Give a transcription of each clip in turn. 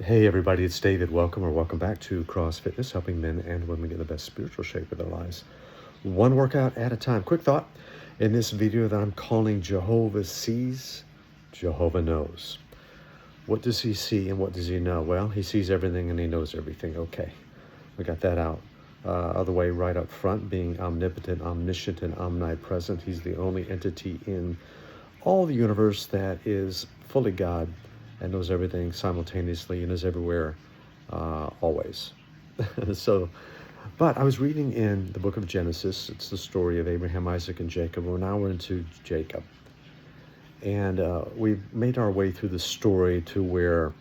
Hey everybody, it's David. Welcome back to Cross Fitness, helping men and women get the best spiritual shape of their lives, one workout at a time. Quick thought in this video that I'm calling Jehovah Sees, Jehovah Knows. What does he see and what does he know? Well, he sees everything and he knows everything. Okay, we got that out of the way right up front, being omnipotent, omniscient, and omnipresent. He's the only entity in all the universe that is fully God and knows everything simultaneously and is everywhere, always. But I was reading in the book of Genesis. It's the story of Abraham, Isaac, and Jacob. Well, now we're into Jacob. And we've made our way through the story to where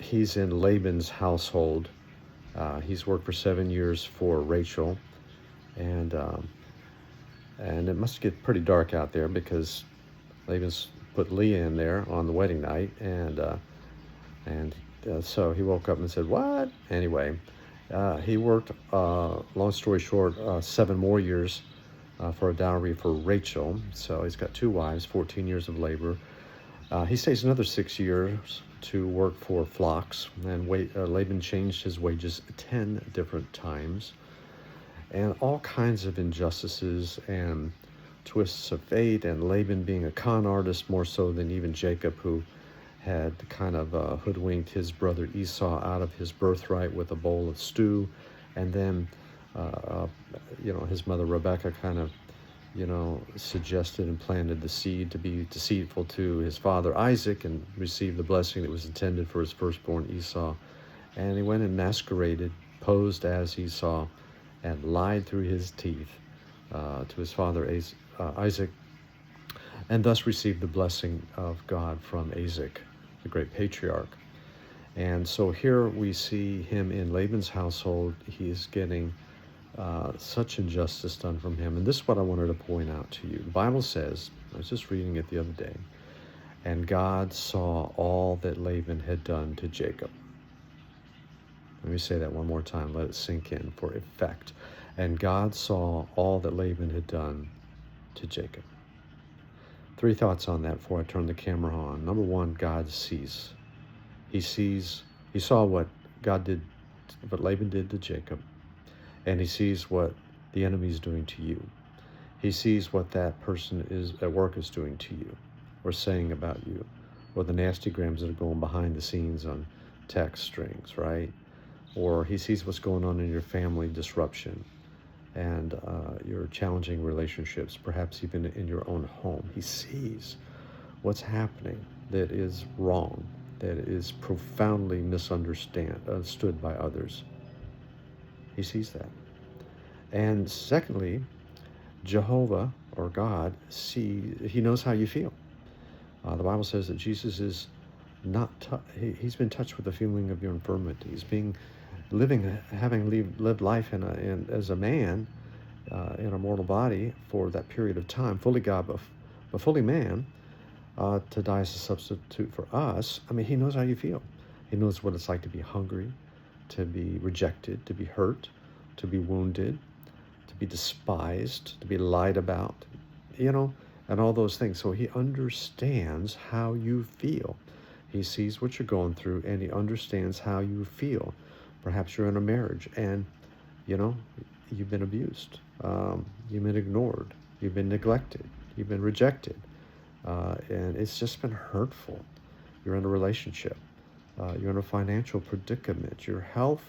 he's in Laban's household. He's worked for 7 years for Rachel. And it must get pretty dark out there because Laban's put Leah in there on the wedding night, and so he woke up and said, "What?" Anyway, he worked, long story short, 7 more years for a dowry for Rachel. So he's got 2 wives, 14 years of labor. He stays another 6 years to work for flocks, and Laban changed his wages 10 different times, and all kinds of injustices and twists of fate, and Laban being a con artist more so than even Jacob, who had kind of hoodwinked his brother Esau out of his birthright with a bowl of stew, and then his mother Rebecca kind of suggested and planted the seed to be deceitful to his father Isaac and receive the blessing that was intended for his firstborn Esau. And he went and masqueraded, posed as Esau, and lied through his teeth to his father Isaac, and thus received the blessing of God from Isaac, the great patriarch. And so here we see him in Laban's household. He is getting such injustice done from him. And this is what I wanted to point out to you. The Bible says, I was just reading it the other day, and God saw all that Laban had done to Jacob. Let me say that one more time. Let it sink in for effect. And God saw all that Laban had done to Jacob. 3 thoughts on that before I turn the camera on. Number 1, God sees. He saw what Laban did to Jacob, and he sees what the enemy is doing to you. He sees what that person is at work is doing to you, or saying about you, or the nasty grams that are going behind the scenes on text strings, right? Or he sees what's going on in your family disruption and your challenging relationships, perhaps even in your own home. He sees what's happening that is wrong, that is profoundly misunderstood by others. He sees that. And secondly, Jehovah, or God, he knows how you feel. The Bible says that Jesus is he's been touched with the feeling of your infirmities, having lived life as a man in a mortal body for that period of time, fully God but fully man, to die as a substitute for us. I mean, he knows how you feel. He knows what it's like to be hungry, to be rejected, to be hurt, to be wounded, to be despised, to be lied about, and all those things. So he understands how you feel. He sees what you're going through, and he understands how you feel. Perhaps you're in a marriage and, you've been abused. You've been ignored. You've been neglected. You've been rejected. And it's just been hurtful. You're in a relationship. You're in a financial predicament. Your health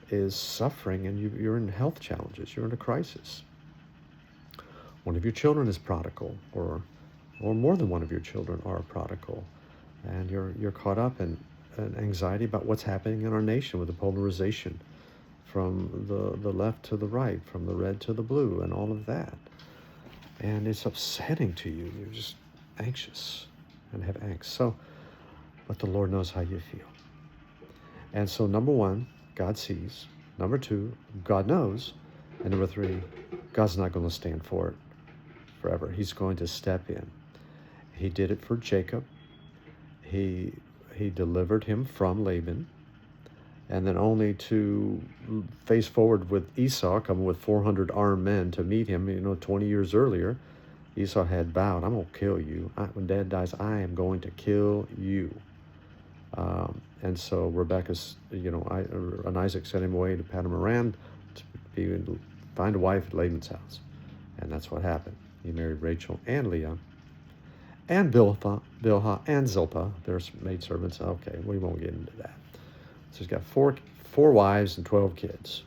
is suffering, and you're in health challenges. You're in a crisis. One of your children is prodigal, or more than one of your children are prodigal. And you're caught up in anxiety about what's happening in our nation with the polarization from the left to the right, from the red to the blue, and all of that. And it's upsetting to you. You're just anxious and have angst. But the Lord knows how you feel. And so number 1, God sees. Number 2, God knows. And number 3, God's not going to stand for it forever. He's going to step in. He did it for Jacob. He delivered him from Laban, and then only to face forward with Esau, coming with 400 armed men to meet him. 20 years earlier, Esau had vowed, "I'm going to kill you. When Dad dies, I am going to kill you." And so Rebecca's, and Isaac sent him away to Paddan Aram to find a wife at Laban's house. And that's what happened. He married Rachel and Leah and Bilhah and Zilpah, their maidservants. Okay, we won't get into that. So he's got four wives and 12 kids.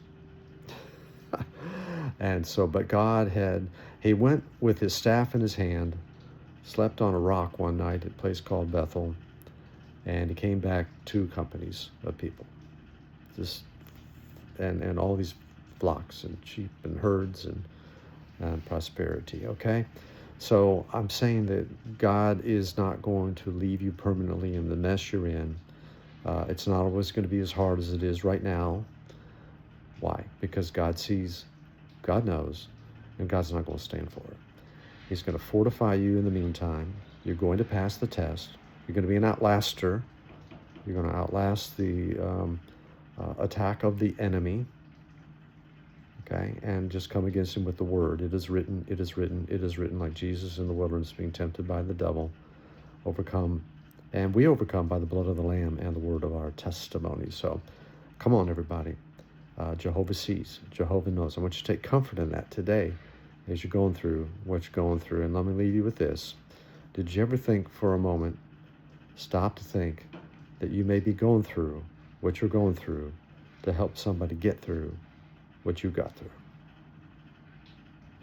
And so, but he went with his staff in his hand, slept on a rock one night at a place called Bethel, and he came back 2 companies of people. And all these flocks and sheep and herds and prosperity, okay? So I'm saying that God is not going to leave you permanently in the mess you're in. It's not always going to be as hard as it is right now. Why? Because God sees, God knows, and God's not going to stand for it. He's going to fortify you in the meantime. You're going to pass the test. You're going to be an outlaster. You're going to outlast the attack of the enemy. Okay, and just come against him with the word. It is written, it is written, it is written, like Jesus in the wilderness being tempted by the devil. Overcome, and we overcome by the blood of the Lamb and the word of our testimony. So come on, everybody. Jehovah sees, Jehovah knows. I want you to take comfort in that today as you're going through what you're going through. And let me leave you with this. Did you ever think for a moment, stop to think that you may be going through what you're going through to help somebody get through what you got through?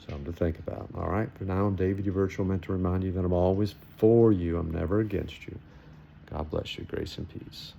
Something to think about. All right, for now, I'm David, your virtual mentor. Remind you that I'm always for you. I'm never against you. God bless you. Grace and peace.